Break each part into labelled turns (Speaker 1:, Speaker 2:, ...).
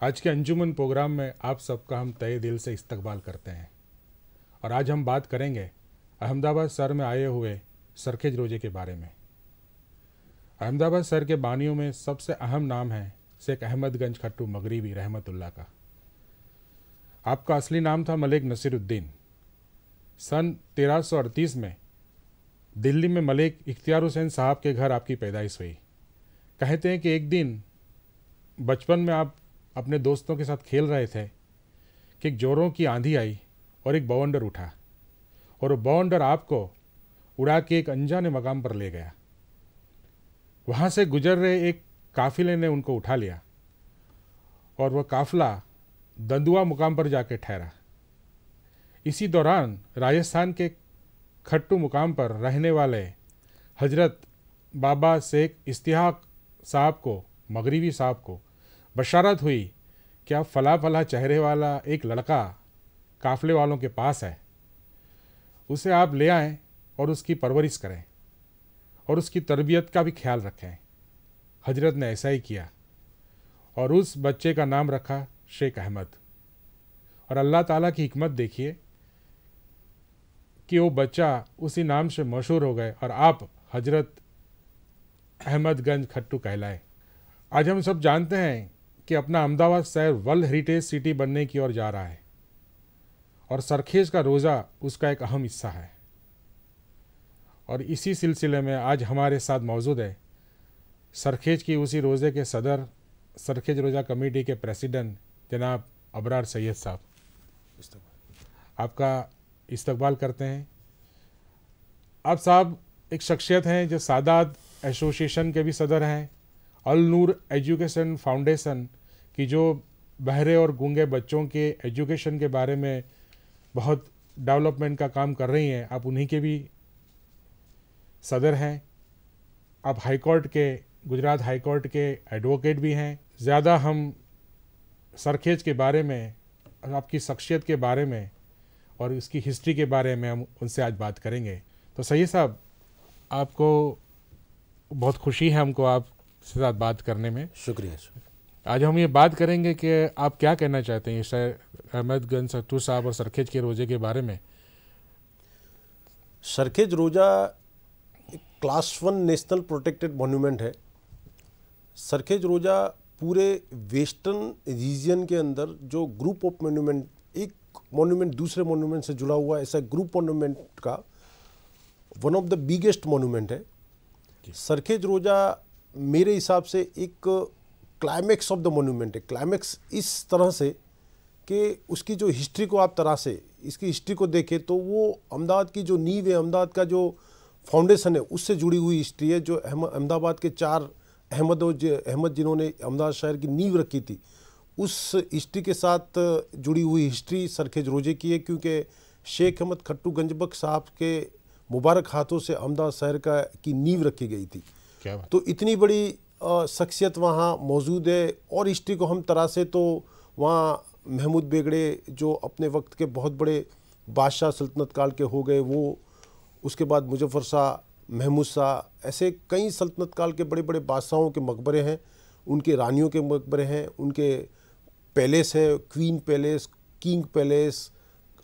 Speaker 1: आज के अंजुमन प्रोग्राम में आप सबका हम तहे दिल से इस्तकबाल करते हैं और आज हम बात करेंगे अहमदाबाद शहर में आए हुए सरखेज रोजे के बारे में। अहमदाबाद शहर के बानियों में सबसे अहम नाम है शेख अहमदगंज खट्टू मगरिबी रहमतुल्लाह का। आपका असली नाम था मलिक नसीरुद्दीन। सन 1338 में दिल्ली में मलिक इख्तियार हुसैन साहब के घर आपकी पैदाइश हुई। कहते हैं कि एक दिन बचपन में आप अपने दोस्तों के साथ खेल रहे थे कि एक जोरों की आंधी आई और एक बवंडर उठा और वो बवंडर आपको उड़ा के एक अनजाने मकाम पर ले गया। वहाँ से गुजर रहे एक काफिले ने उनको उठा लिया और वह काफिला दंदुआ मुकाम पर जाके ठहरा। इसी दौरान राजस्थान के खट्टू मुकाम पर रहने वाले हजरत बाबा शेख इश्तियाक साहब को मगरिबी साहब को बशारत हुई कि आप फला फला चेहरे वाला एक लड़का काफिले वालों के पास है, उसे आप ले आएं और उसकी परवरिश करें और उसकी तरबियत का भी ख्याल रखें। हजरत ने ऐसा ही किया और उस बच्चे का नाम रखा शेख अहमद। और अल्लाह ताला की हिकमत देखिए कि वो बच्चा उसी नाम से मशहूर हो गए और आप हजरत अहमदगंज खट्टू कहलाए। आज हम सब जानते हैं कि अपना अहमदाबाद शहर वर्ल्ड हेरिटेज सिटी बनने की ओर जा रहा है और सरखेज का रोज़ा उसका एक अहम हिस्सा है। और इसी सिलसिले में आज हमारे साथ मौजूद है सरखेज की उसी रोज़े के सदर, सरखेज रोज़ा कमेटी के प्रेसिडेंट जनाब अबरार सैयद साहब। आपका इस्तकबाल करते हैं। आप साहब एक शख्सियत हैं जो सादात एसोसिएशन के भी सदर हैं, अल नूर एजुकेशन फाउंडेशन की जो बहरे और गूंगे बच्चों के एजुकेशन के बारे में बहुत डेवलपमेंट का काम कर रही हैं, आप उन्हीं के भी सदर हैं। आप हाई कोर्ट के, गुजरात हाई कोर्ट के एडवोकेट भी हैं। ज़्यादा हम सरखेज के बारे में, आपकी शख्सियत के बारे में और इसकी हिस्ट्री के बारे में हम उनसे आज बात करेंगे। तो सैयद साहब, आपको बहुत खुशी है हमको आपसे साथ बात करने में।
Speaker 2: शुक्रिया।
Speaker 1: आज हम ये बात करेंगे कि आप क्या कहना चाहते हैं शेख अहमदगंज खट्टू साहब और सरखेज के रोज़े के बारे में।
Speaker 2: सरखेज रोज़ा एक क्लास 1 नेशनल प्रोटेक्टेड मॉन्यूमेंट है। सरखेज रोज़ा पूरे वेस्टर्न रीजन के अंदर जो ग्रुप ऑफ मॉन्यूमेंट, एक मॉन्यूमेंट दूसरे मॉन्यूमेंट से जुड़ा हुआ ऐसा ग्रुप मॉन्यूमेंट का one of the biggest monument है। सरखेज रोज़ा मेरे हिसाब से एक क्लाइमैक्स ऑफ द मॉन्यूमेंट है। क्लाइमैक्स इस तरह से कि उसकी जो हिस्ट्री को आप तरह से इसकी हिस्ट्री को देखें तो वो अहमदाबाद की जो नींव है, अहमदाबाद का जो फाउंडेशन है, उससे जुड़ी हुई हिस्ट्री है। जो अहमदाबाद के 4 अहमद जिन्होंने अहमदाबाद शहर की नींव रखी थी, उस हिस्ट्री के साथ जुड़ी हुई हिस्ट्री सरखेज रोजे की है। क्योंकि शेख अहमद खट्टू गंजबख्श साहब के मुबारक हाथों से अहमदाबाद शहर की नींव रखी गई थी। तो इतनी बड़ी शख्सियत वहाँ मौजूद है। और हिस्ट्री को हम तरह से तो वहाँ महमूद बेगड़े जो अपने वक्त के बहुत बड़े बादशाह सल्तनत काल के हो गए, वो उसके बाद मुजफ्फर शाह, महमूद शाह, ऐसे कई सल्तनत काल के बड़े बड़े बादशाहों के मकबरे हैं, उनके रानियों के मकबरे हैं, उनके पैलेस है, क्वीन पैलेस, किंग पैलेस,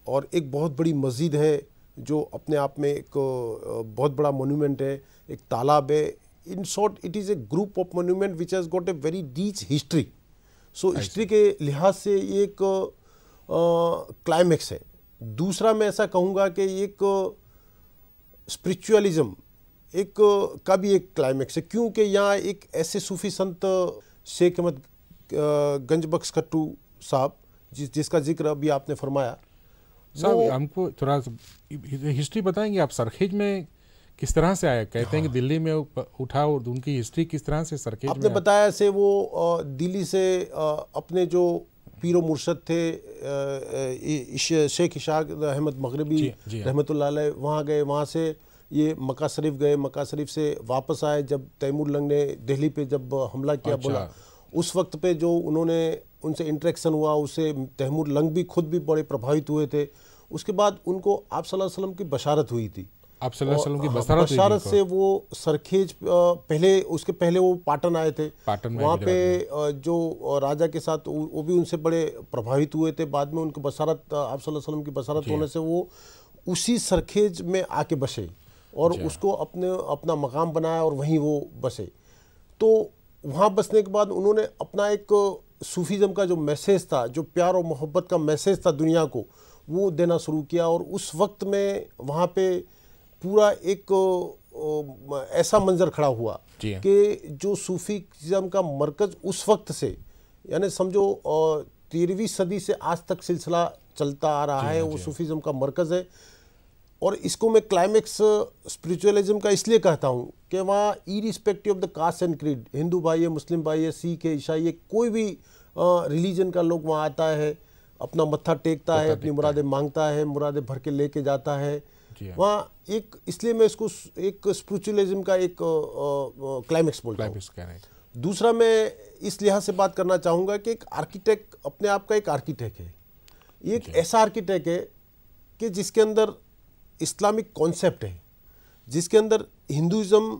Speaker 2: और एक बहुत बड़ी मस्जिद है जो अपने आप में एक बहुत बड़ा मोन्यूमेंट है, एक तालाब है। In short it is a group of monument which has got a very rich history. So history के लिहाज से ये एक क्लाइमैक्स है। दूसरा मैं ऐसा कहूँगा कि एक स्पिरिचुअलिज्म एक का भी एक क्लाइमैक्स है। क्योंकि यहाँ एक ऐसे सूफी संत शेख अहमद गंजबख्श खट्टू साहब जिसका जिक्र अभी आपने फरमाया।
Speaker 1: साहब हमको थोड़ा हिस्ट्री बताएंगे आप, सरखेज में किस तरह से आया? कहते हैं कि दिल्ली में उठा और उनकी हिस्ट्री किस तरह से सरखेज
Speaker 2: आपने
Speaker 1: में
Speaker 2: बताया से वो दिल्ली से अपने जो पीरो मुर्शद थे शेख इशाक अहमद मगरिबी रहमतुल्लाह अलैह वहाँ गए, वहाँ से ये मक्का शरीफ गए, मक्का शरीफ से वापस आए जब तैमूर लंग ने दिल्ली पे जब हमला किया। बोला उस वक्त पे जो उन्होंने उनसे इंटरेक्शन हुआ, उससे तैमूर लंग भी खुद भी बड़े प्रभावित हुए थे। उसके बाद उनको आप सल्लल्लाहु अलैहि वसल्लम की बशारत हुई थी।
Speaker 1: आप सल्लल्लाहु अलैहि वसल्लम की
Speaker 2: हाँ, बशारत से वो सरखेज पहले, उसके पहले वो पाटन आए थे,
Speaker 1: पाटन में
Speaker 2: वहाँ पे जो राजा के साथ वो भी उनसे बड़े प्रभावित हुए थे। बाद में उनको बशारत, आप सल्लल्लाहु अलैहि वसल्लम की बशारत होने से वो उसी सरखेज में आके बसे और उसको अपना मकाम बनाया और वहीं वो बसे। तो वहाँ बसने के बाद उन्होंने अपना एक सूफीज़म का जो मैसेज था, जो प्यार और मोहब्बत का मैसेज था दुनिया को, वो देना शुरू किया। और उस वक्त में वहाँ पे पूरा एक ऐसा मंजर खड़ा हुआ कि जो सूफीज़म का मरकज़ उस वक्त से, यानी समझो 13वीं सदी से आज तक सिलसिला चलता आ रहा है, वो सूफीज़म का मरकज़ है। और इसको मैं क्लाइमेक्स स्पिरिचुअलिज्म का इसलिए कहता हूँ कि वहाँ irrespective of the caste and creed, Hindu भाई है, मुस्लिम भाई है, सिख है, ईसाई है, कोई भी रिलीजन का लोग वहाँ आता है, अपना मत्था टेकता है, अपनी मुरादें मांगता है, मुरादें भर के लेके जाता है वहाँ। एक इसलिए मैं इसको एक स्पिरिचुअलिज्म का एक क्लाइमेक्स बोलता हूँ। दूसरा मैं इस लिहाज से बात करना चाहूँगा कि एक आर्किटेक्ट अपने आप का एक आर्किटेक्ट है, एक ऐसा आर्किटेक्ट है कि जिसके अंदर इस्लामिक कॉन्सेप्ट है, जिसके अंदर हिंदुज़म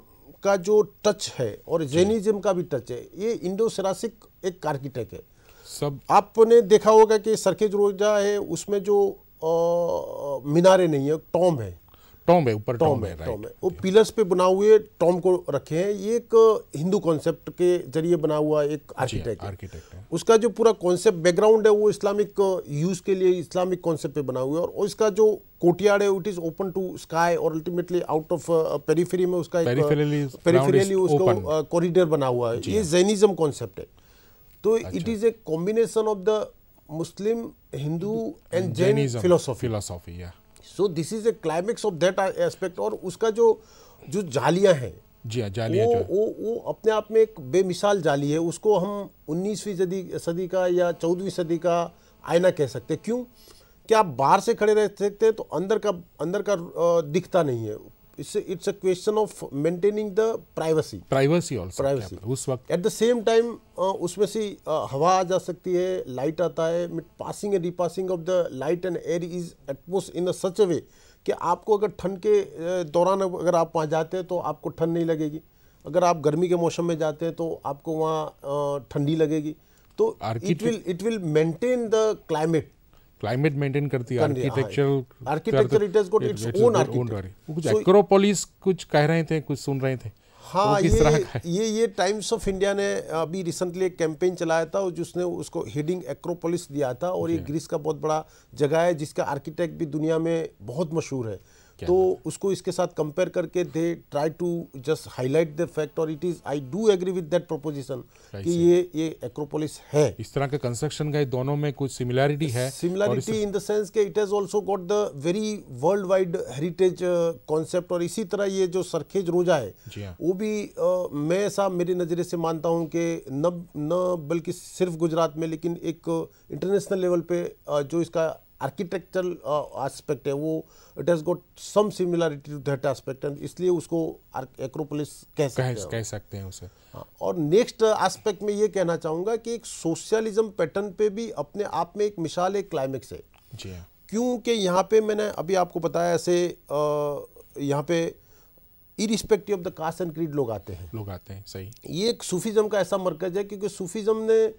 Speaker 2: का जो टच है और जैनिज़्म का भी टच है। ये इंडो सेरासिक एक आर्किटेक्ट है।
Speaker 1: सब
Speaker 2: आपने देखा होगा कि सरखेज रोजा है, उसमें जो मीनारे नहीं है, टॉम है,
Speaker 1: टॉम है, ऊपर
Speaker 2: टॉम है, वो पिलर्स पे बना हुए टॉम को रखे हैं। ये एक हिंदू कॉन्सेप्ट के जरिए बना हुआ एक आर्किटेक्ट है। उसका जो पूरा कॉन्सेप्ट बैकग्राउंड है वो इस्लामिक यूज के लिए इस्लामिक कॉन्सेप्ट पे बना हुआ है। और इसका जो कोर्टयार्ड है it is open to sky और अल्टीमेटली आउट ऑफ पेरिफेरी में उसका पेरिफेरली उसको कॉरिडोर बना हुआ है। ये जैनिज्म कॉन्सेप्ट है। तो it is a combination of the Muslim, Hindu and Jain philosophy. So this is a climax of that aspect. और उसका जो जालियां हैं,
Speaker 1: जालियां
Speaker 2: वो अपने आप में एक बेमिसाल जाली है। उसको हम 19वीं सदी का या 14वीं सदी का आईना कह सकते हैं। क्यों कि आप बाहर से खड़े रह सकते हैं तो अंदर का दिखता नहीं है। It's a question of maintaining the privacy
Speaker 1: उस वक्त।
Speaker 2: एट द सेम टाइम उसमें से हवा आ जा सकती है, लाइट आता है। Passing and repassing of the light and air is utmost in a such a way कि आपको अगर ठंड के दौरान अगर आप वहाँ जाते हैं तो आपको ठंड नहीं लगेगी। अगर आप गर्मी के मौसम में जाते हैं तो आपको वहाँ ठंडी लगेगी। तो it will maintain the climate
Speaker 1: maintain करती है। Architecture
Speaker 2: it has got its own architecture.
Speaker 1: कुछ एक्रोपोलिस कुछ कह रहे थे, कुछ सुन रहे थे।
Speaker 2: हाँ, ये टाइम्स ऑफ इंडिया ने अभी रिसेंटली एक कैंपेन चलाया था जिसने उसको हेडिंग एक्रोपोलिस दिया था। और ये ग्रीस का बहुत बड़ा जगह है जिसका आर्किटेक्ट भी दुनिया में बहुत मशहूर है। तो उसको इसके साथ कंपेयर करके they try to just highlight the fact. और it is I do agree with that proposition कि ये एक्रोपोलिस है।
Speaker 1: इस तरह के कंस्ट्रक्शन का दोनों में कुछ सिमिलैरिटी है।
Speaker 2: सिमिलैरिटी इन द सेंस कि it has also got the very world wide heritage concept. और इसी तरह ये जो सरखेज रोजा है वो भी मैं ऐसा मेरे नज़रिए से मानता हूँ कि न बल्कि सिर्फ गुजरात में लेकिन एक इंटरनेशनल लेवल पे जो इसका आर्किटेक्चरल एस्पेक्ट है वो it has got some similarity to that aspect. And इसलिए उसको एक्रोपोलिस कह सकते हैं
Speaker 1: उसे।
Speaker 2: और नेक्स्ट एस्पेक्ट में ये कहना चाहूँगा कि एक सोशलिज्म पैटर्न पे भी अपने आप में एक मिसाल, एक क्लाइमेक्स है। क्योंकि यहाँ पे मैंने अभी आपको बताया ऐसे यहाँ पे irrespective of the caste and creed लोग आते हैं।
Speaker 1: सही।
Speaker 2: ये एक सूफीज़म का ऐसा मरकज है क्योंकि सूफीज़म ने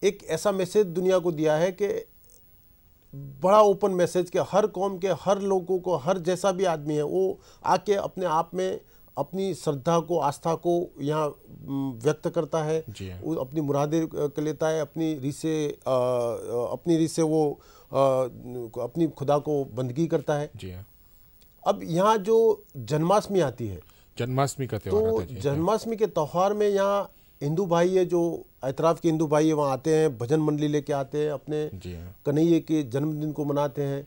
Speaker 2: एक ऐसा मैसेज दुनिया को दिया है कि बड़ा ओपन मैसेज के हर कौम के हर लोगों को, हर जैसा भी आदमी है वो आके अपने आप में अपनी श्रद्धा को, आस्था को यहाँ व्यक्त करता है। वो अपनी मुरादें कर लेता है, अपनी रीत से वो अपनी खुदा को बंदगी करता है। अब यहाँ जो जन्माष्टमी आती है,
Speaker 1: जन्माष्टमी का त्यौहार
Speaker 2: तो जन्माष्टमी के त्यौहार में यहाँ हिंदू भाई है, जो एतराफ़ के हिंदू भाई है, वहाँ आते हैं, भजन मंडली लेके आते हैं, अपने कन्हैया के जन्मदिन को मनाते हैं।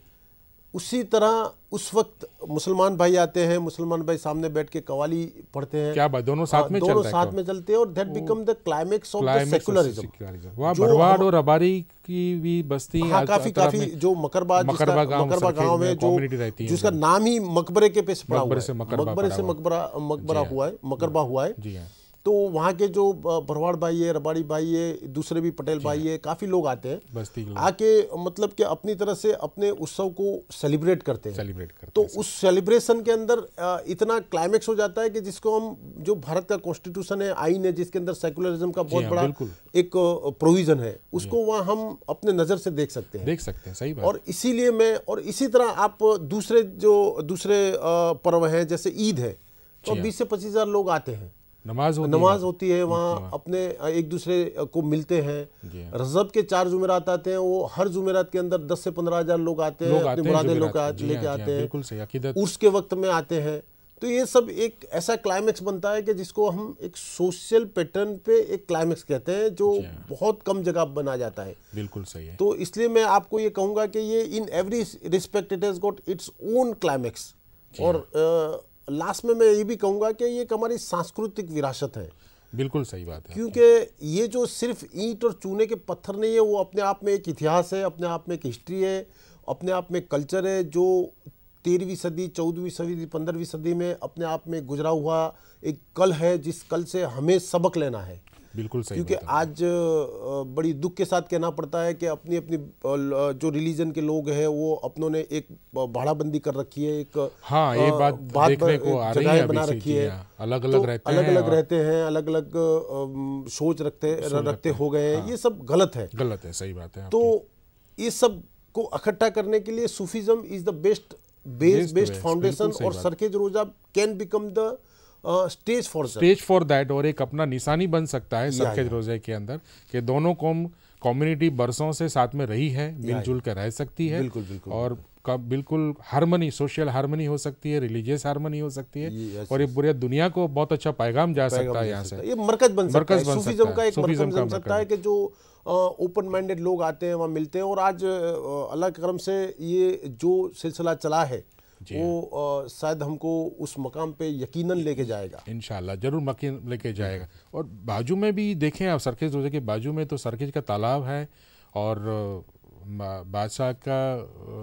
Speaker 2: उसी तरह उस वक्त मुसलमान भाई आते हैं, मुसलमान भाई सामने बैठ के कव्वाली पढ़ते हैं।
Speaker 1: क्या बात, दोनों साथ में
Speaker 2: चलते हैं। और that become the climax of the secularism.
Speaker 1: वहाँ भरवाड़ और रबारी की भी बस्ती,
Speaker 2: काफी जो मकरबा गांव में जो जिसका नाम ही मकबरे के पे पड़ा हुआ है, मकबरा हुआ है, तो वहाँ के जो भरवाड़ भाई है, रबाड़ी भाई है, दूसरे भी पटेल भाई है, काफ़ी लोग आते हैं
Speaker 1: बस्ती के
Speaker 2: आके, मतलब कि अपनी तरह से अपने उत्सव को सेलिब्रेट करते हैं। तो उस सेलिब्रेशन के अंदर इतना क्लाइमेक्स हो जाता है कि जिसको हम, जो भारत का कॉन्स्टिट्यूशन है, आइन है, जिसके अंदर सेकुलरिज्म का बहुत बड़ा एक प्रोविजन है, उसको वहाँ हम अपने नज़र से देख सकते हैं।
Speaker 1: सही बात।
Speaker 2: और इसीलिए मैं, और इसी तरह आप दूसरे पर्व हैं, जैसे ईद है, तो 20 से 25 हज़ार लोग आते हैं, नमाज होती है वहाँ, अपने एक दूसरे को मिलते हैं। रजब के 4 जुमेरात आते हैं, वो हर जुमेरात के अंदर 10 से 15 हज़ार लोग आते हैं, अपनी मुरादें लेके आते हैं, उर्स के वक्त में आते हैं। तो ये सब एक ऐसा क्लाइमेक्स बनता है कि जिसको हम एक सोशल पैटर्न पे एक क्लाइमेक्स कहते हैं, जो बहुत कम जगह बना जाता है।
Speaker 1: बिल्कुल सही है।
Speaker 2: तो इसलिए मैं आपको ये कहूँगा कि ये in every respect it has got its own climax. और लास्ट में मैं ये भी कहूँगा कि ये हमारी सांस्कृतिक विरासत है।
Speaker 1: बिल्कुल सही बात है,
Speaker 2: क्योंकि ये जो सिर्फ ईंट और चूने के पत्थर नहीं है, वो अपने आप में एक इतिहास है, अपने आप में एक हिस्ट्री है, अपने आप में कल्चर है, जो 13वीं सदी, 14वीं सदी, 15वीं सदी में अपने आप में गुजरा हुआ एक कल है, जिस कल से हमें सबक लेना है।
Speaker 1: बिल्कुल सही।
Speaker 2: क्योंकि आज बड़ी दुख के साथ कहना पड़ता है कि अपनी अपनी जो रिलीजन के लोग हैं, वो अपनों ने एक भाड़ाबंदी कर रखी है, एक
Speaker 1: ये बात देखने को आ रही है,
Speaker 2: बना रखी है,
Speaker 1: अलग अलग रहते
Speaker 2: हैं, अलग अलग सोच रखते हो गए हैं। ये सब गलत है,
Speaker 1: सही बात है।
Speaker 2: तो ये सब को इकट्ठा करने के लिए Sufism is the best foundation, और सरखेज रोजा can become the stage for that, और एक
Speaker 1: अपना निशानी बन सकता है सरखेज रोजे के अंदर, कि दोनों कम्युनिटी बरसों से साथ में रही है, मिलजुल कर रह सकती है।
Speaker 2: बिल्कुल।
Speaker 1: और बिल्कुल हार्मनी, सोशल हार्मनी हो सकती है, रिलीजियस हार्मनी हो सकती है, और ये पूरी दुनिया को बहुत अच्छा पैगाम जा सकता है यहाँ से।
Speaker 2: ये मरकज बन सकता है, सूफीज्म का एक मरकज बन सकता है, कि जो ओपन माइंडेड लोग आते हैं, वहाँ मिलते हैं। और आज अल्लाह के करम से ये जो सिलसिला चला है, वो शायद हमको उस मकाम पे यकीनन लेके जाएगा,
Speaker 1: इंशाल्लाह जरूर मकीन लेके जाएगा। और बाजू में भी देखें आप, सरखेज रोजे के बाजू में तो सरखेज का तालाब है, और बादशाह का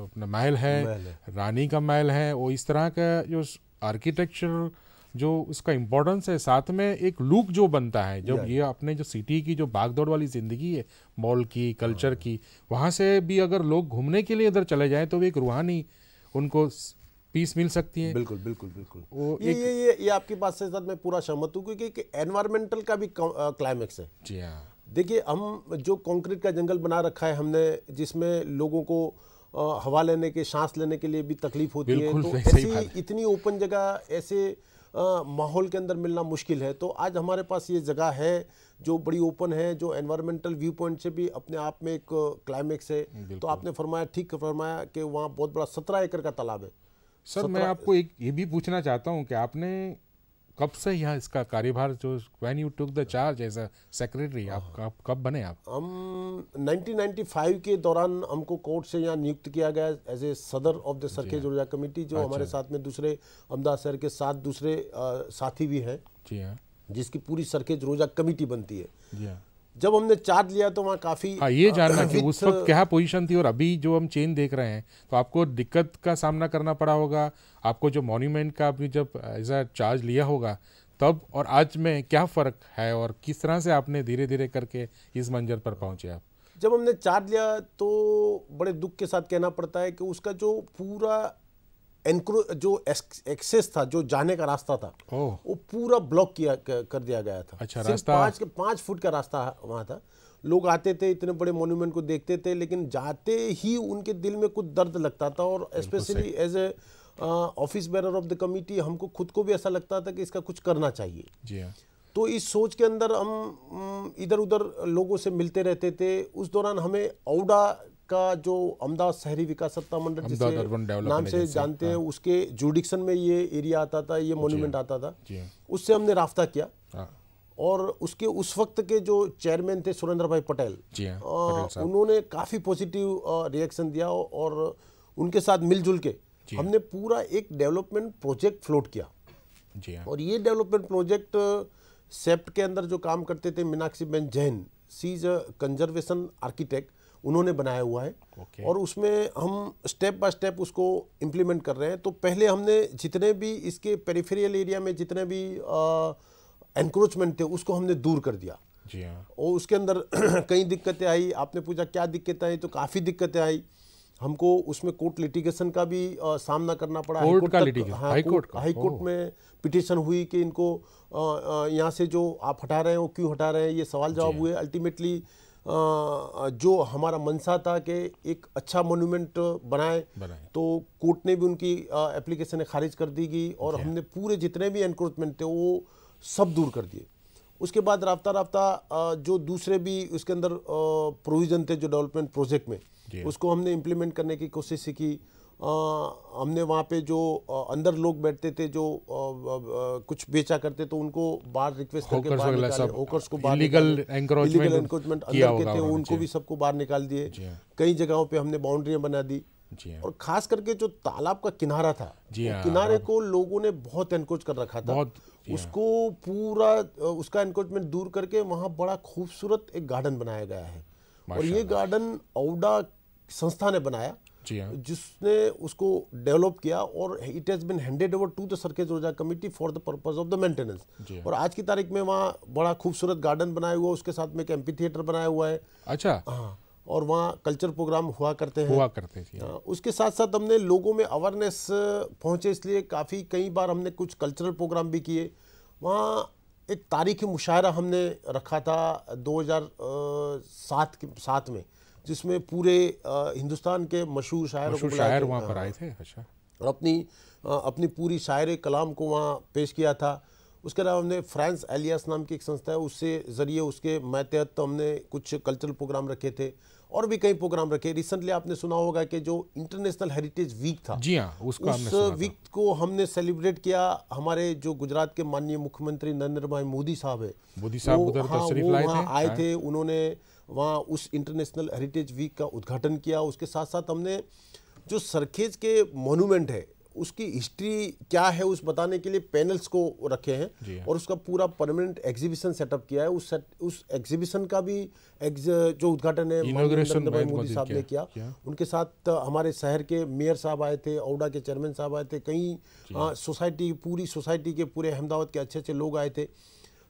Speaker 1: अपना महल है, रानी का महल है। वो इस तरह का जो आर्किटेक्चर, जो उसका इम्पोर्टेंस है, साथ में एक लुक जो बनता है, जब ये अपने जो सिटी की जो भागदौड़ वाली ज़िंदगी है, मॉल की, कल्चर की, वहाँ से भी अगर लोग घूमने के लिए इधर चले जाएं, तो एक रूहानी उनको पीस मिल सकती है।
Speaker 2: बिल्कुल। ये आपकी बात से साथ मैं पूरा सहमत हूँ, क्योंकि एनवायरमेंटल का भी क्लाइमेक्स है।
Speaker 1: जी हाँ।
Speaker 2: देखिए, हम जो कंक्रीट का जंगल बना रखा है हमने, जिसमें लोगों को हवा लेने के, सांस लेने के लिए भी तकलीफ होती है, तो ऐसी इतनी ओपन जगह, ऐसे माहौल के अंदर मिलना मुश्किल है। तो आज हमारे पास ये जगह है जो बड़ी ओपन है, जो एनवायरमेंटल व्यू पॉइंट से भी अपने आप में एक क्लाइमेक्स है। तो आपने ठीक फरमाया कि वहाँ बहुत बड़ा 17 एकड़ का तालाब है।
Speaker 1: सर, मैं आपको एक ये भी पूछना चाहता हूँ कि आपने कब से यहाँ इसका कार्यभार, जो when you took the charge as a secretary, आप कब बने?
Speaker 2: हम 1995 के दौरान हमको कोर्ट से यहाँ नियुक्त किया गया एज ए सदर of the Sarkhej Roza committee, जो हमारे साथ में दूसरे अहमदाबाद शहर के 7 दूसरे साथी भी हैं, जिसकी पूरी सरखेज रोजा कमेटी बनती है। जब हमने चार्ज लिया तो वहाँ काफ़ी
Speaker 1: ये जानना कि उस वक्त क्या पोजीशन थी, और अभी जो हम चेंज देख रहे हैं, तो आपको दिक्कत का सामना करना पड़ा होगा। आपको जो मॉन्यूमेंट का अभी जब एज अ चार्ज लिया होगा तब और आज में क्या फ़र्क है, और किस तरह से आपने धीरे धीरे करके इस मंजर पर पहुँचे आप?
Speaker 2: जब हमने चार्ज लिया तो बड़े दुख के साथ कहना पड़ता है कि उसका जो पूरा जो एक्सेस था, जो जाने का रास्ता था, वो पूरा ब्लॉक कर दिया गया था।
Speaker 1: अच्छा,
Speaker 2: सिर्फ 5 फुट का रास्ता वहाँ था। लोग आते थे, इतने बड़े मॉन्यूमेंट को देखते थे, लेकिन जाते ही उनके दिल में कुछ दर्द लगता था। और specially as a office bearer of the committee, हमको खुद को भी ऐसा लगता था कि इसका कुछ करना चाहिए।
Speaker 1: जी हाँ।
Speaker 2: तो इस सोच के अंदर हम इधर उधर लोगों से मिलते रहते थे। उस दौरान हमें औडा का जो अहमदाबाद शहरी विकास सत्ता मंडल, जिसे नाम से जानते हैं, उसके जुडिक्शन में ये एरिया आता था, ये मॉन्यूमेंट आता था, उससे हमने राब्ता किया। और उसके उस वक्त के जो चेयरमैन थे सुरेंद्र भाई पटेल, उन्होंने काफ़ी पॉजिटिव रिएक्शन दिया, और उनके साथ मिलजुल के हमने पूरा एक डेवलपमेंट प्रोजेक्ट फ्लोट किया। और ये डेवलपमेंट प्रोजेक्ट सेप्ट के अंदर जो काम करते थे Meenakshi ben Jain, she is a conservation architect, उन्होंने बनाया हुआ है। और उसमें हम स्टेप बाय स्टेप उसको इम्प्लीमेंट कर रहे हैं। तो पहले हमने जितने भी इसके पेरिफेरियल एरिया में जितने भी एनक्रोचमेंट थे उसको हमने दूर कर दिया।
Speaker 1: जी हाँ।
Speaker 2: और उसके अंदर कई दिक्कतें आई। आपने पूछा क्या दिक्कतें आई, तो काफ़ी दिक्कतें आई हमको। उसमें कोर्ट लिटिगेशन का भी सामना करना पड़ा।
Speaker 1: कोर्ट का
Speaker 2: तक,
Speaker 1: लिटिगेशन,
Speaker 2: हाँ,
Speaker 1: हाई
Speaker 2: कोर्ट में पिटीशन हुई कि इनको यहाँ से जो आप हटा रहे हैं वो क्यों हटा रहे हैं, ये सवाल जवाब हुए। अल्टीमेटली जो हमारा मनसा था कि एक अच्छा मोन्यूमेंट बनाए, तो कोर्ट ने भी उनकी एप्लीकेशन खारिज कर दी गई और हमने पूरे जितने भी एनक्रोचमेंट थे वो सब दूर कर दिए। उसके बाद राफ्ता जो दूसरे भी उसके अंदर प्रोविज़न थे जो डेवलपमेंट प्रोजेक्ट में, उसको हमने इम्प्लीमेंट करने की कोशिश की। हमने वहाँ पे जो अंदर लोग बैठते थे जो कुछ बेचा करते तो उनको बाहर रिक्वेस्ट करके बाहर निकाले, होकर्स को बाहर, इलीगल एनक्रोचमेंट अंदर के थे उनको भी सबको बाहर निकाल दिए। कई जगहों पे हमने बाउंड्रियाँ बना दी। और खास करके जो तालाब का किनारा था, किनारे को लोगों ने बहुत एनक्रोच कर रखा था, उसको पूरा उसका एनक्रोचमेंट दूर करके वहाँ बड़ा खूबसूरत एक गार्डन बनाया गया है। और ये गार्डन औडा संस्था ने बनाया, जिसने उसको डेवलप किया और it has been handed over to the Sarkhej Roza committee for the purpose of the maintenance. और आज की तारीख में वहाँ बड़ा खूबसूरत गार्डन बनाया हुआ, उसके साथ में एक एम्पी थिएटर बनाया हुआ है।
Speaker 1: अच्छा।
Speaker 2: हाँ, और वहाँ कल्चर प्रोग्राम हुआ करते थे। उसके साथ साथ हमने लोगों में अवेयरनेस पहुँचे, इसलिए कई बार हमने कुछ कल्चरल प्रोग्राम भी किए। वहाँ एक तारीखी मुशायरा हमने रखा था 2007 में, जिसमें पूरे हिंदुस्तान के मशहूर शायरों को
Speaker 1: शायर वहाँ पर आए थे। अच्छा।
Speaker 2: और अपनी पूरी शायर कलाम को वहाँ पेश किया था। उसके अलावा हमने फ्रांस एलियास नाम की एक संस्था है, उससे ज़रिए उसके मातहत तो हमने कुछ कल्चरल प्रोग्राम रखे थे और भी कई प्रोग्राम रखे। रिसेंटली आपने सुना होगा कि जो इंटरनेशनल हेरिटेज वीक था,
Speaker 1: जी हाँ, उस
Speaker 2: वीक को हमने सेलिब्रेट किया। हमारे जो गुजरात के माननीय मुख्यमंत्री नरेंद्र भाई मोदी साहब है, वहाँ आए थे। उन्होंने वहाँ उस इंटरनेशनल हेरिटेज वीक का उद्घाटन किया। उसके साथ साथ हमने जो सरखेज के मोन्यूमेंट है उसकी हिस्ट्री क्या है उस बताने के लिए पैनल्स को रखे हैं और उसका पूरा परमानेंट एग्जीबिशन सेटअप किया है। उस एग्जीबिशन का भी जो उद्घाटन है नरेंद्र भाई मोदी साहब ने किया। उनके साथ हमारे शहर के मेयर साहब आए थे, औडा के चेयरमैन साहब आए थे, कई पूरी सोसाइटी के पूरे अहमदाबाद के अच्छे अच्छे लोग आए थे।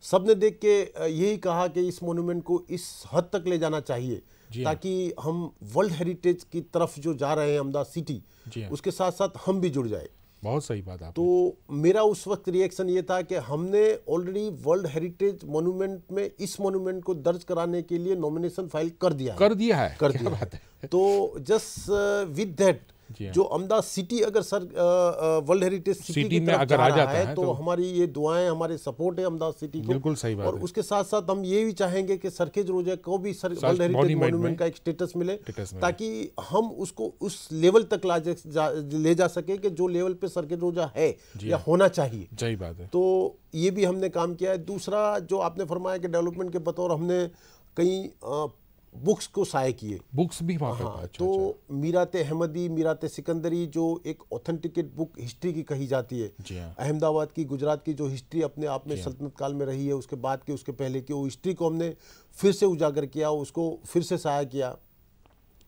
Speaker 2: सबने देख के यही कहा कि इस मोन्यूमेंट को इस हद तक ले जाना चाहिए ताकि हम वर्ल्ड हेरिटेज की तरफ जो जा रहे हैं अहमदाबाद सिटी, उसके साथ साथ हम भी जुड़ जाए।
Speaker 1: बहुत सही बात आपने।
Speaker 2: तो मेरा उस वक्त रिएक्शन ये था कि हमने ऑलरेडी वर्ल्ड हेरिटेज मोन्यूमेंट में इस मोन्यूमेंट को दर्ज कराने के लिए नॉमिनेशन फाइल कर दिया है। तो जस्ट विद दैट जो अहमदाबाद सिटी अगर वर्ल्ड हेरिटेज सिटी में अगर आ जाता है तो हमारी ये दुआएं, हमारे सपोर्ट है अहमदाबाद सिटी को।
Speaker 1: बिल्कुल सही बात
Speaker 2: और उसके साथ साथ हम ये भी चाहेंगे कि सरखेज रोजा को भी वर्ल्ड हेरिटेज मॉन्यूमेंट का एक स्टेटस मिले ताकि हम उसको उस लेवल तक ले जा सके कि जो लेवल पे सरखेज रोजा है या होना चाहिए।
Speaker 1: सही बात है।
Speaker 2: तो ये भी हमने काम किया है। दूसरा जो आपने फरमाया कि डेवलपमेंट के बतौर हमने कई बुक्स को शाये किए,
Speaker 1: बुक्स भी वहाँ पे।
Speaker 2: अच्छा, तो मीरात अहमदी, मीरात सिकंदरी जो एक ऑथेंटिकेट बुक हिस्ट्री की कही जाती है, अहमदाबाद की, गुजरात की जो हिस्ट्री अपने आप में सल्तनत काल में रही है, उसके बाद की, उसके पहले की, वो हिस्ट्री को हमने फिर से उजागर किया, उसको फिर से शाया किया।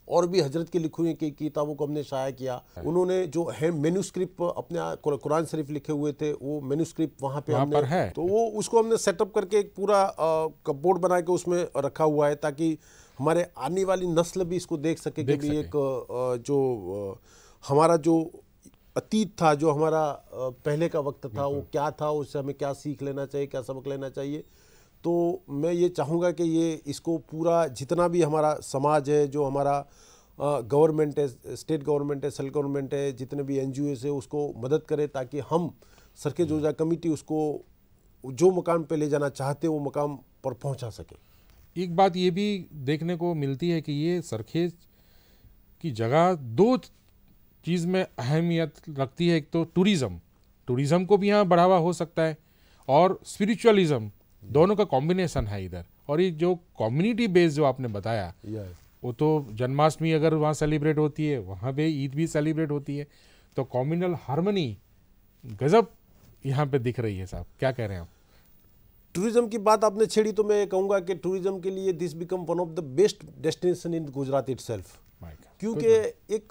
Speaker 2: और भी हजरत की लिखी हुई किताबों को हमने शाया किया। उन्होंने जो है मेन्यूस्क्रिप्ट अपने कुरान शरीफ लिखे हुए थे, वो मेन्यूस्क्रिप्ट वहाँ पे हमने
Speaker 1: है।
Speaker 2: तो वो उसको हमने सेटअप करके एक पूरा कपबोर्ड बना के उसमें रखा हुआ है ताकि हमारे आने वाली नस्ल भी इसको देख सके कि भी एक जो हमारा जो अतीत था, जो हमारा पहले का वक्त था, वो क्या था, उससे हमें क्या सीख लेना चाहिए, क्या सबक लेना चाहिए। तो मैं ये चाहूँगा कि ये इसको पूरा जितना भी हमारा समाज है, जो हमारा गवर्नमेंट है, स्टेट गवर्नमेंट है, सेंट्रल गवर्नमेंट है, जितने भी NGOs है, उसको मदद करे ताकि हम सरखेज रोजा कमेटी उसको जो मुकाम पे ले जाना चाहते हैं वो मुकाम पर पहुंचा सके।
Speaker 1: एक बात ये भी देखने को मिलती है कि ये सरखेज की जगह दो चीज़ में अहमियत रखती है। एक तो टूरिज़्म को भी यहाँ बढ़ावा हो सकता है और स्पिरिचुअलिज्म, दोनों का कॉम्बिनेशन है इधर। और ये जो कम्युनिटी बेस जो आपने बताया, वो तो जन्माष्टमी अगर वहाँ सेलिब्रेट होती है, वहाँ पे ईद भी सेलिब्रेट होती है, तो कम्युनल हार्मनी गजब यहाँ पे दिख रही है। साहब क्या कह रहे हैं आप?
Speaker 2: टूरिज्म की बात आपने छेड़ी तो मैं कहूँगा कि टूरिज्म के लिए this become one of the best destination in Gujarat itself. क्योंकि एक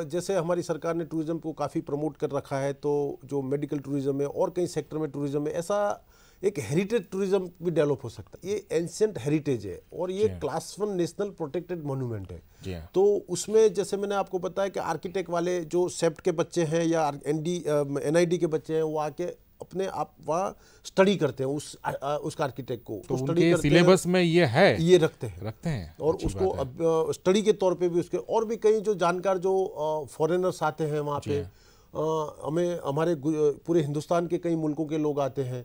Speaker 2: जैसे हमारी सरकार ने टूरिज्म को काफ़ी प्रमोट कर रखा है, तो जो मेडिकल टूरिज्म है और कई सेक्टर में टूरिज्म है, ऐसा एक हेरिटेज टूरिज्म भी डेवलप हो सकता है। ये एंशिएंट हेरिटेज है और ये क्लास 1 नेशनल प्रोटेक्टेड मॉन्यूमेंट है। तो उसमें जैसे मैंने आपको बताया कि आर्किटेक्ट वाले जो सेप्ट के बच्चे हैं या NID के बच्चे हैं, वो आके अपने आप वहाँ स्टडी करते हैं उस आर्किटेक्ट को।
Speaker 1: तो उनके सिलेबस में ये है,
Speaker 2: ये रखते हैं और
Speaker 1: अच्छी
Speaker 2: उसको
Speaker 1: बात
Speaker 2: अब स्टडी के तौर पे भी उसके और भी कई जो जानकार जो फॉरेनर्स आते हैं वहाँ पे, हमें हमारे पूरे हिंदुस्तान के कई मुल्कों के लोग आते हैं।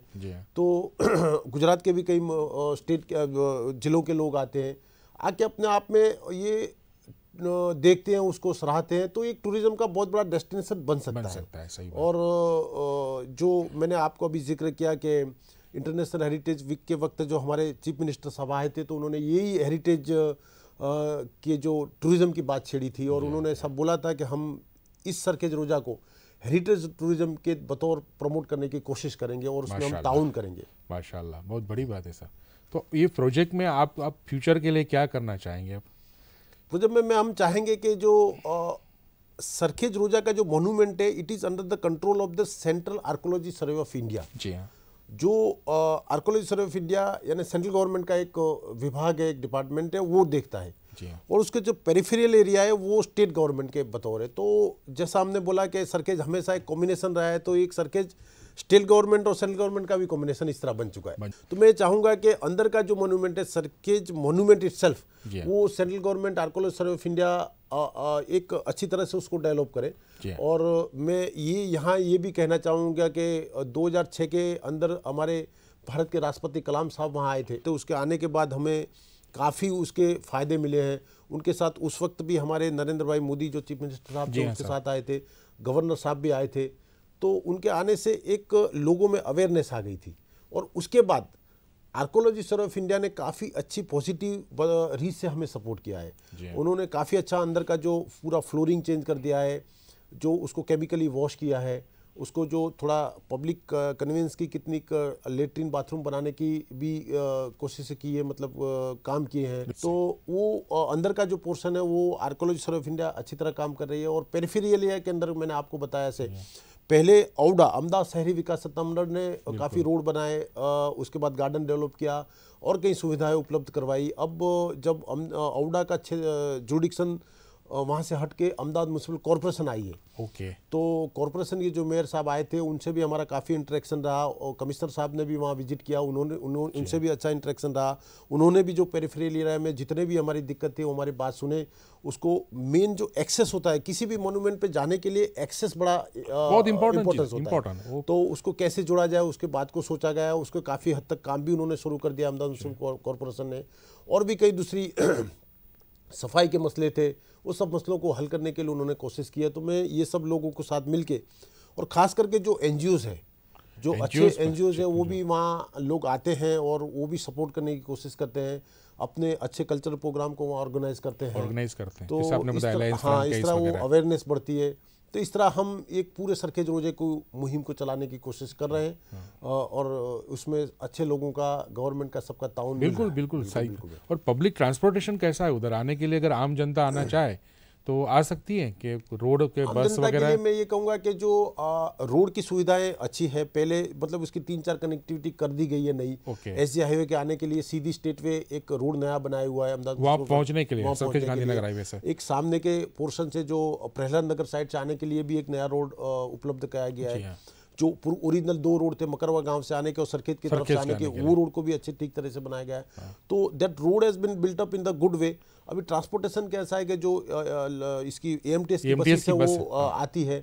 Speaker 2: तो गुजरात के भी कई स्टेट जिलों के लोग आते हैं, आके अपने आप में ये देखते हैं, उसको सराहते हैं। तो एक टूरिज्म का बहुत बड़ा डेस्टिनेशन बन सकता है।
Speaker 1: सही बात।
Speaker 2: और जो मैंने आपको अभी जिक्र किया कि इंटरनेशनल हेरिटेज वीक के वक्त जो हमारे चीफ मिनिस्टर साहब आए थे, तो उन्होंने यही हेरिटेज के जो टूरिज्म की बात छेड़ी थी और उन्होंने सब बोला था कि हम इस सरखेज रोजा को हेरिटेज टूरिज्म के बतौर प्रमोट करने की कोशिश करेंगे और उसमें हम ताउन करेंगे।
Speaker 1: माशाल्लाह, बहुत बड़ी बात है सर। तो ये प्रोजेक्ट में आप फ्यूचर के लिए क्या करना चाहेंगे? आप
Speaker 2: प्रोजेक्ट में हम चाहेंगे कि जो सरखेज रोजा का जो मॉन्यूमेंट है, it is under the control of the central archaeology survey of India.
Speaker 1: जी हाँ।
Speaker 2: जो आर्कोलॉजी सर्वे ऑफ इंडिया यानी सेंट्रल गवर्नमेंट का एक विभाग है, एक डिपार्टमेंट है, वो देखता है। और उसके जो पेरिफेरियल एरिया है वो स्टेट गवर्नमेंट के बतौर है। तो जैसा हमने बोला कि सरखेज हमेशा एक कॉम्बिनेशन रहा है, तो एक सरखेज स्टेट गवर्नमेंट और सेंट्रल गवर्नमेंट का भी कॉम्बिनेशन इस तरह बन चुका है। तो मैं चाहूँगा कि अंदर का जो मॉन्यूमेंट है, सरखेज मॉन्यूमेंट इटसेल्फ, वो central government archaeology survey of India एक अच्छी तरह से उसको डेवलप करे। और मैं यहाँ ये भी कहना चाहूँगा कि 2006 के अंदर हमारे भारत के राष्ट्रपति कलाम साहब वहाँ आए थे, तो उसके आने के बाद हमें काफ़ी उसके फ़ायदे मिले हैं। उनके साथ उस वक्त भी हमारे नरेंद्र भाई मोदी जो चीफ मिनिस्टर साहब थे उनके साथ आए थे, गवर्नर साहब भी आए थे। तो उनके आने से एक लोगों में अवेयरनेस आ गई थी और उसके बाद आर्कोलॉजी सर्वे ऑफ इंडिया ने काफ़ी अच्छी पॉजिटिव रीच से हमें सपोर्ट किया है। उन्होंने काफ़ी अच्छा अंदर का जो पूरा फ्लोरिंग चेंज कर दिया है, जो उसको केमिकली वॉश किया है, उसको जो थोड़ा पब्लिक कन्वीनियंस की कितनी लेटरिन बाथरूम बनाने की भी कोशिश की है, मतलब काम किए हैं। तो वो अंदर का जो पोर्शन है वो आर्कोलॉजी सर्वे ऑफ इंडिया अच्छी तरह काम कर रही है। और पेरिफेरियल एरिया के अंदर मैंने आपको बताया से पहले औडा अहमदाबाद शहरी विकास सत्तामंडल ने काफ़ी रोड बनाए, उसके बाद गार्डन डेवलप किया और कई सुविधाएं उपलब्ध करवाई। अब जब औडा का जुडिक्शन वहाँ से हट के अहमदाबाद म्यूनसिपल कॉरपोरेशन आई है, तो कॉरपोरेशन के जो मेयर साहब आए थे उनसे भी हमारा काफ़ी इंटरेक्शन रहा और कमिश्नर साहब ने भी वहाँ विजिट किया, उनसे भी अच्छा इंटरेक्शन रहा। उन्होंने भी जो पेरिफेरल एरिया में जितने भी हमारी दिक्कत थी वो हमारी बात सुने। उसको मेन जो एक्सेस होता है किसी भी मॉन्यूमेंट पे जाने के लिए, एक्सेस बड़ा
Speaker 1: बहुत
Speaker 2: इंपॉर्टेंस होता है। तो उसको कैसे जोड़ा जाए उसके बात को सोचा गया, उसको काफ़ी हद तक काम भी उन्होंने शुरू कर दिया अहमदाबाद म्यूनसिपल कॉरपोरेशन ने। और भी कई दूसरी सफाई के मसले थे, वो सब मसलों को हल करने के लिए उन्होंने कोशिश की है। तो मैं ये सब लोगों को साथ मिलके और ख़ास करके जो NGOs है, जो अच्छे NGOs है, वो भी वहाँ लोग आते हैं और वो भी सपोर्ट करने की कोशिश करते हैं, अपने अच्छे कल्चरल प्रोग्राम को वहाँ ऑर्गेनाइज करते हैं।
Speaker 1: तो इस
Speaker 2: तरह वो अवेयरनेस बढ़ती है। तो इस तरह हम एक पूरे सरखेज रोजे को मुहिम को चलाने की कोशिश कर रहे हैं और उसमें अच्छे लोगों का, गवर्नमेंट का, सबका ताउन।
Speaker 1: बिल्कुल सही। और पब्लिक ट्रांसपोर्टेशन कैसा है उधर आने के लिए? अगर आम जनता आना चाहे तो आ सकती है कि रोड के बस वगैरह?
Speaker 2: मैं ये कहूँगा कि जो रोड की सुविधाएं अच्छी है, पहले मतलब उसकी 3-4 कनेक्टिविटी कर दी गई है नई। SG हाईवे के आने के लिए सीधी स्टेट वे एक रोड नया बनाया हुआ है अहमदाबाद
Speaker 1: वहाँ पहुँचने के लिए, सरखेज गांधीनगर हाईवे से।
Speaker 2: एक सामने के पोर्शन से जो प्रहलाद नगर साइड से आने के लिए भी एक नया रोड उपलब्ध कराया गया है। जो ओरिजिनल 2 रोड थे मकरवा गांव से आने के और सरखेज की तरफ से आने के, वो रोड को भी अच्छे ठीक तरह से बनाया गया है। तो that road has been built up in the good way. अभी ट्रांसपोर्टेशन कैसा है कि जो इसकी AMTS की बसें वो आती है,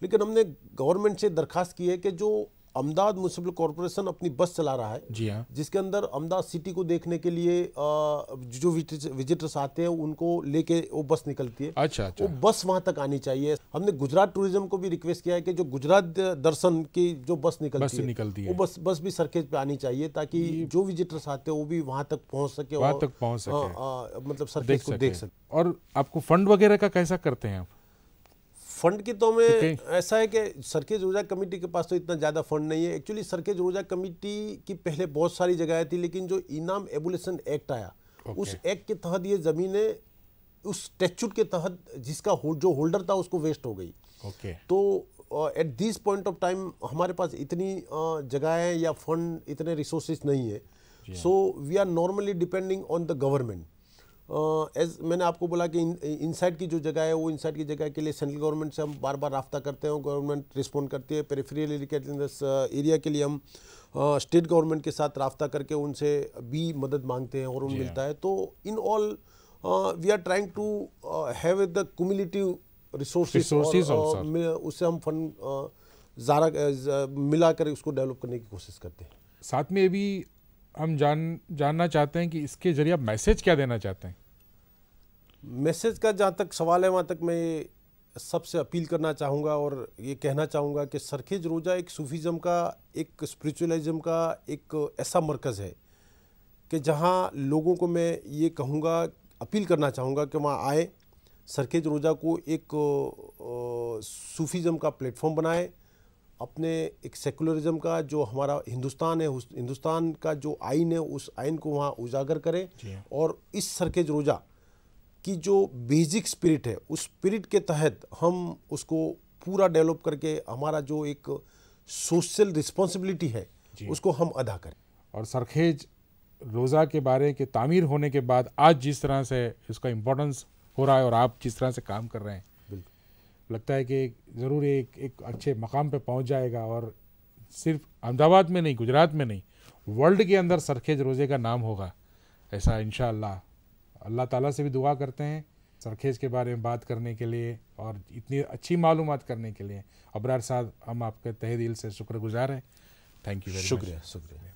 Speaker 2: लेकिन हमने गवर्नमेंट से दरखास्त की है कि जो अहमदाबाद म्यूनसिपल कॉरपोरेशन अपनी बस चला रहा है,
Speaker 1: जी हाँ,
Speaker 2: जिसके अंदर अहमदाबाद सिटी को देखने के लिए जो विजिटर्स आते हैं उनको लेके वो बस निकलती है।
Speaker 1: अच्छा।
Speaker 2: वो बस वहां तक आनी चाहिए। हमने गुजरात टूरिज्म को भी रिक्वेस्ट किया है कि जो गुजरात दर्शन की जो बस निकलती है वो बस भी सरखेज पे आनी चाहिए, ताकि जो विजिटर्स आते हैं वो भी वहां तक पहुंच सके, मतलब सरखेज को देख सके।
Speaker 1: और आपको फंड वगैरह का कैसा करते हैं आप?
Speaker 2: फंड की तो हमें ऐसा है कि सरखेज रोजा कमेटी के पास तो इतना ज़्यादा फंड नहीं है। एक्चुअली सरखेज रोजा कमेटी की पहले बहुत सारी जगह थी, लेकिन जो इनाम एबुलेशन एक्ट आया, उस एक्ट के तहत ये ज़मीनें उस स्टैच्यूट के तहत जिसका जो होल्डर था उसको वेस्ट हो गई। तो at this point of time हमारे पास इतनी जगहें या फंड, इतने रिसोर्सेज नहीं है, so we are normally depending on the government. As मैंने आपको बोला कि इनसाइड की जो जगह है, वो इनसाइड की जगह के लिए सेंट्रल गवर्नमेंट से हम बार बार राब्ता करते हैं, गवर्नमेंट रिस्पॉन्ड करती है। पेरिफेरल एरिया के लिए हम स्टेट गवर्नमेंट के साथ राब्ता करके उनसे भी मदद मांगते हैं और उन मिलता है। तो in all we are trying to have the cumulative resources, उससे हम फंड ज़्यादा मिला कर उसको डेवलप करने की कोशिश करते हैं।
Speaker 1: साथ में ये भी हम जानना चाहते हैं कि इसके जरिए आप मैसेज क्या देना चाहते हैं?
Speaker 2: मैसेज का जहाँ तक सवाल है, वहाँ तक मैं सबसे अपील करना चाहूँगा और ये कहना चाहूँगा कि सरखेज रोज़ा एक सूफीज़म का, एक स्पिरिचुअलिज्म का एक ऐसा मरकज़ है कि जहाँ लोगों को मैं ये कहूँगा, अपील करना चाहूँगा कि वहाँ आए, सरखेज रोज़ा को एक सूफीज़म का प्लेटफॉर्म बनाए, अपने एक सेकुलरिज्म का जो हमारा हिंदुस्तान है, उस हिंदुस्तान का जो आइन है, उस आइन को वहाँ उजागर करें और इस सरखेज रोज़ा की जो बेसिक स्पिरिट है, उस स्पिरिट के तहत हम उसको पूरा डेवलप करके हमारा जो एक सोशल रिस्पॉन्सिबिलिटी है उसको हम अदा करें।
Speaker 1: और सरखेज रोज़ा के बारे के तामीर होने के बाद आज जिस तरह से इसका इम्पोर्टेंस हो रहा है और आप जिस तरह से काम कर रहे हैं, लगता है कि ज़रूर एक अच्छे मकाम पे पहुंच जाएगा और सिर्फ अहमदाबाद में नहीं, गुजरात में नहीं, वर्ल्ड के अंदर सरखेज रोज़े का नाम होगा, ऐसा इंशाअल्लाह। अल्लाह ताला से भी दुआ करते हैं सरखेज के बारे में बात करने के लिए और इतनी अच्छी मालूमात करने के लिए। अबरार साहब, हम आपके तहे दिल से शुक्रगुजार हैं। Thank you very much.
Speaker 2: शुक्रिया।